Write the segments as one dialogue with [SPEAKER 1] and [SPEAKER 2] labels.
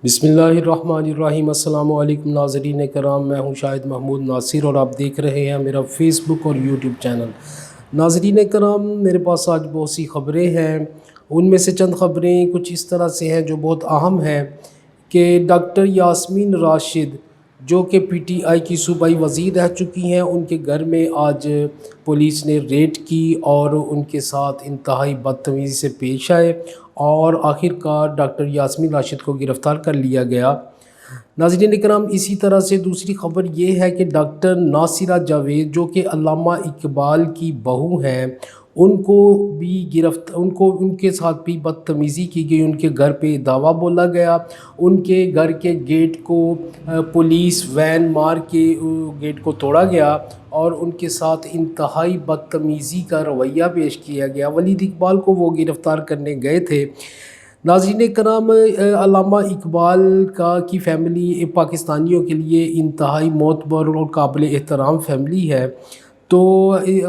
[SPEAKER 1] بسم اللہ الرحمن الرحیم۔ السلام علیکم ناظرین کرام، میں ہوں شاہد محمود ناصر اور آپ دیکھ رہے ہیں میرا فیس بک اور یوٹیوب چینل۔ ناظرین کرام، میرے پاس آج بہت سی خبریں ہیں، ان میں سے چند خبریں کچھ اس طرح سے ہیں جو بہت اہم ہیں کہ ڈاکٹر یاسمین راشد جو کہ پی ٹی آئی کی صوبائی وزیر رہ چکی ہیں، ان کے گھر میں آج پولیس نے ریڈ کی اور ان کے ساتھ انتہائی بدتمیزی سے پیش آئے اور آخر کار ڈاکٹر یاسمین راشد کو گرفتار کر لیا گیا۔ ناظرین کرام، اسی طرح سے دوسری خبر یہ ہے کہ ڈاکٹر ناصرہ جاوید جو کہ علامہ اقبال کی بہو ہیں، ان کے ساتھ بھی بدتمیزی کی گئی، ان کے گھر پہ دعویٰ بولا گیا، ان کے گھر کے گیٹ کو پولیس وین مار کے گیٹ کو توڑا گیا اور ان کے ساتھ انتہائی بدتمیزی کا رویہ پیش کیا گیا۔ ولید اقبال کو وہ گرفتار کرنے گئے تھے۔ ناظرین کرام، علامہ اقبال کی فیملی پاکستانیوں کے لیے انتہائی معتبر اور قابل احترام فیملی ہے، تو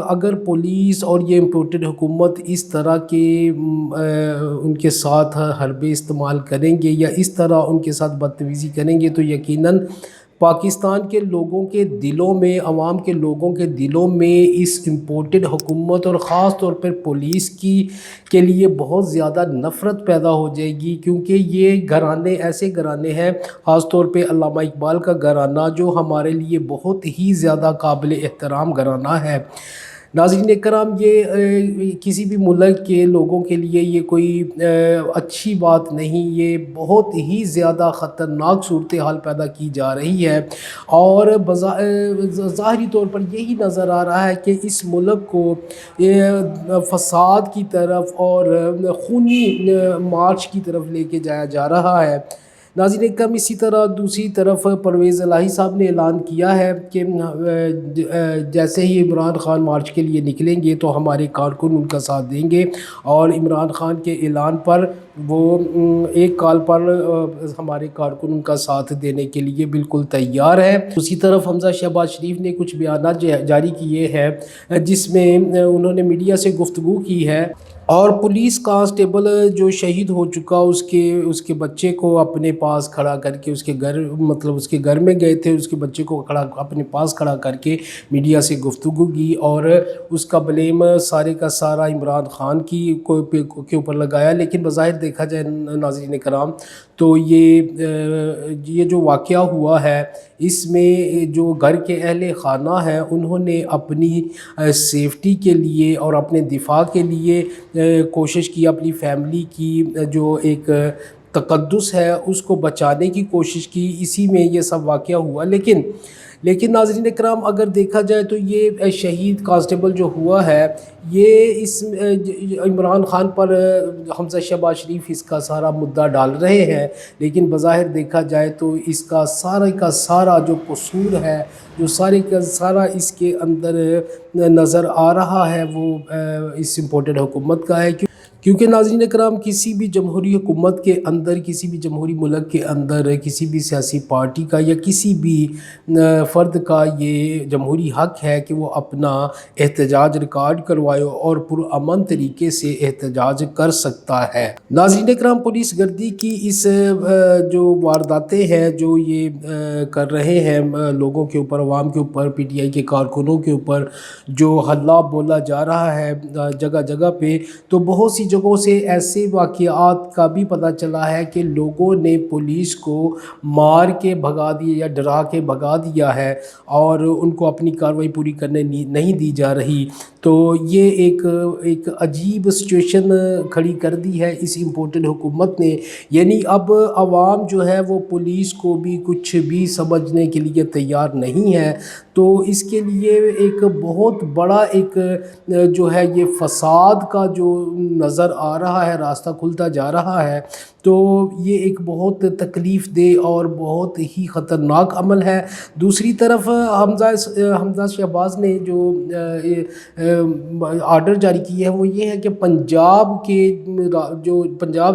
[SPEAKER 1] اگر پولیس اور یہ امپورٹڈ حکومت اس طرح کے ان کے ساتھ حربے استعمال کریں گے یا اس طرح ان کے ساتھ بدتمیزی کریں گے تو یقیناً پاکستان کے لوگوں کے دلوں میں، عوام کے لوگوں کے دلوں میں اس امپورٹڈ حکومت اور خاص طور پر پولیس کے لیے بہت زیادہ نفرت پیدا ہو جائے گی، کیونکہ یہ گھرانے ایسے گھرانے ہیں، خاص طور پہ علامہ اقبال کا گھرانہ جو ہمارے لیے بہت ہی زیادہ قابل احترام گھرانہ ہے۔ ناظرین کرام، یہ کسی بھی ملک کے لوگوں کے لیے یہ کوئی اچھی بات نہیں، یہ بہت ہی زیادہ خطرناک صورتحال پیدا کی جا رہی ہے اور ظاہری طور پر یہی نظر آ رہا ہے کہ اس ملک کو فساد کی طرف اور خونی مارچ کی طرف لے کے جایا جا رہا ہے۔ ناظرین کرام، اسی طرح دوسری طرف پرویز الہی صاحب نے اعلان کیا ہے کہ جیسے ہی عمران خان مارچ کے لیے نکلیں گے تو ہمارے کارکن ان کا ساتھ دیں گے، اور عمران خان کے اعلان پر وہ ایک کال پر ہمارے کارکن ان کا ساتھ دینے کے لیے بالکل تیار ہے۔ دوسری طرف حمزہ شہباز شریف نے کچھ بیانات جاری کیے ہیں جس میں انہوں نے میڈیا سے گفتگو کی ہے اور پولیس کانسٹیبل جو شہید ہو چکا اس کے بچے کو اپنے پاس کھڑا کر کے اس کے گھر میں گئے تھے، اس کے بچے کو اپنے پاس کھڑا کر کے میڈیا سے گفتگو کی اور اس کا بلیم سارے کا سارا عمران خان کے اوپر لگایا۔ لیکن بظاہر دیکھا جائے ناظرین کرام تو یہ جو واقعہ ہوا ہے اس میں جو گھر کے اہل خانہ ہیں انہوں نے اپنی سیفٹی کے لیے اور اپنے دفاع کے لیے کوشش کی، اپنی فیملی کی جو ایک تقدس ہے اس کو بچانے کی کوشش کی، اسی میں یہ سب واقعہ ہوا۔ لیکن ناظرین کرام، اگر دیکھا جائے تو یہ شہید کانسٹیبل جو ہوا ہے یہ اس عمران خان پر حمزہ شہباز شریف اس کا سارا مدعا ڈال رہے ہیں، لیکن بظاہر دیکھا جائے تو اس کا سارا جو قصور ہے، جو سارے کا سارا اس کے اندر نظر آ رہا ہے وہ اس امپورٹڈ حکومت کا ہے، کیونکہ ناظرین کرام کسی بھی جمہوری حکومت کے اندر، کسی بھی جمہوری ملک کے اندر کسی بھی سیاسی پارٹی کا یا کسی بھی فرد کا یہ جمہوری حق ہے کہ وہ اپنا احتجاج ریکارڈ کروائے اور پرامن طریقے سے احتجاج کر سکتا ہے۔ ناظرین کرام، پولیس گردی کی اس جو وارداتیں ہیں جو یہ کر رہے ہیں لوگوں کے اوپر، عوام کے اوپر، پی ٹی آئی کے کارکنوں کے اوپر جو حلہ بولا جا رہا ہے جگہ جگہ پہ، تو بہت سی جگہوں سے ایسے واقعات کا بھی پتہ چلا ہے کہ لوگوں نے پولیس کو مار کے بھگا دیا یا ڈرا کے بھگا دیا ہے اور ان کو اپنی کارروائی پوری کرنے نہیں دی جا رہی۔ تو یہ ایک عجیب سچویشن کھڑی کر دی ہے اس امپورٹڈ حکومت نے، یعنی اب عوام جو ہے وہ پولیس کو بھی کچھ بھی سمجھنے کے لیے تیار نہیں ہے، تو اس کے لیے ایک بہت بڑا ایک جو ہے یہ فساد کا جو نظر آ رہا ہے، راستہ کھلتا جا رہا ہے، تو یہ ایک بہت تکلیف دہ اور بہت ہی خطرناک عمل ہے۔ دوسری طرف حمزہ شہباز نے جو آرڈر جاری کی ہے وہ یہ ہے کہ پنجاب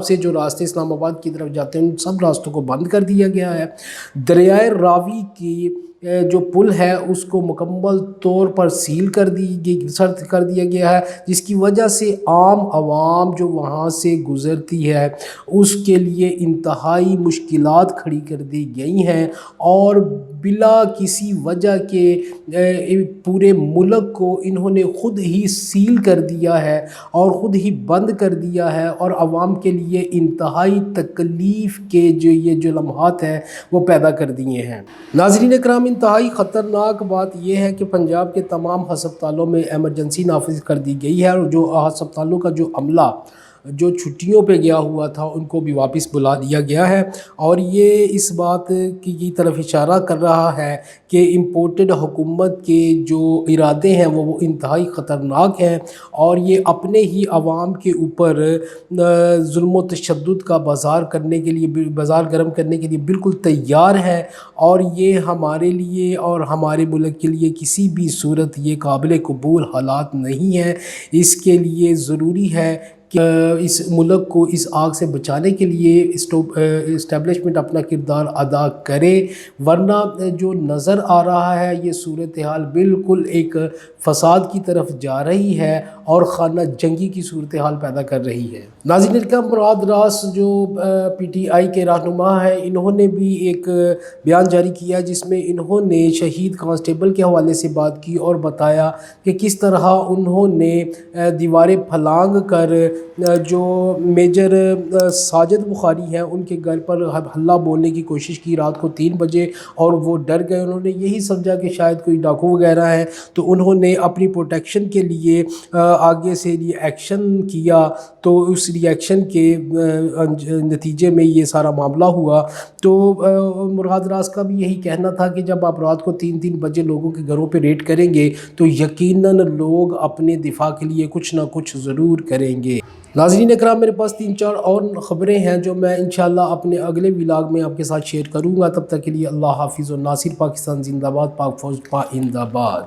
[SPEAKER 1] سے جو راستے اسلام آباد کی طرف جاتے ہیں ان سب راستوں کو بند کر دیا گیا ہے۔ دریائے راوی کی جو پل ہے اس کو مکمل طور پر سیل کر دیا گیا ہے، جس کی وجہ سے عام عوام جو وہاں سے گزرتی ہے اس کے لیے انتہائی مشکلات کھڑی کر دی گئی ہیں، اور بلا کسی وجہ کے پورے ملک کو انہوں نے خود ہی سیل کر دیا ہے اور خود ہی بند کر دیا ہے، اور عوام کے لیے انتہائی تکلیف کے جو لمحات ہیں وہ پیدا کر دیے ہیں۔ ناظرین اکرام، انتہائی خطرناک بات یہ ہے کہ پنجاب کے تمام ہسپتالوں میں ایمرجنسی نافذ کر دی گئی ہے، اور جو ہسپتالوں کا جو عملہ جو چھٹیوں پہ گیا ہوا تھا ان کو بھی واپس بلا دیا گیا ہے، اور یہ اس بات کی طرف اشارہ کر رہا ہے کہ امپورٹڈ حکومت کے جو ارادے ہیں وہ انتہائی خطرناک ہیں، اور یہ اپنے ہی عوام کے اوپر ظلم و تشدد کا بازار گرم کرنے کے لیے بالکل تیار ہے، اور یہ ہمارے لیے اور ہمارے ملک کے لیے کسی بھی صورت یہ قابل قبول حالات نہیں ہیں۔ اس کے لیے ضروری ہے کہ اس ملک کو اس آگ سے بچانے کے لیے اسٹیبلشمنٹ اپنا کردار ادا کرے، ورنہ جو نظر آ رہا ہے یہ صورتحال بالکل ایک فساد کی طرف جا رہی ہے اور خانہ جنگی کی صورتحال پیدا کر رہی ہے۔ ناظرین کا مراد راس جو پی ٹی آئی کے رہنما ہیں، انہوں نے بھی ایک بیان جاری کیا جس میں انہوں نے شہید کانسٹیبل کے حوالے سے بات کی اور بتایا کہ کس طرح انہوں نے دیواریں پھلانگ کر جو میجر ساجد بخاری ہیں ان کے گھر پر حملہ بولنے کی کوشش کی رات کو 3 بجے، اور وہ ڈر گئے۔ انہوں نے یہی سمجھا کہ شاید کوئی ڈاکو وغیرہ ہے، تو انہوں نے اپنی پروٹیکشن کے لیے آگے سے ایکشن کیا، تو اس ری ایکشن کے نتیجے میں یہ سارا معاملہ ہوا۔ تو مراد راس کا بھی یہی کہنا تھا کہ جب آپ رات کو 3 بجے لوگوں کے گھروں پہ ریڈ کریں گے تو یقیناً لوگ اپنے دفاع کے لیے کچھ نہ کچھ ضرور کریں گے۔ ناظرین اکرام، میرے پاس 3-4 اور خبریں ہیں جو میں انشاءاللہ اپنے اگلے ولاگ میں آپ کے ساتھ شیئر کروں گا۔ تب تک کے لیے اللہ حافظ، اور ناصر پاکستان زندہ باد، پاک فوج پائندہ باد۔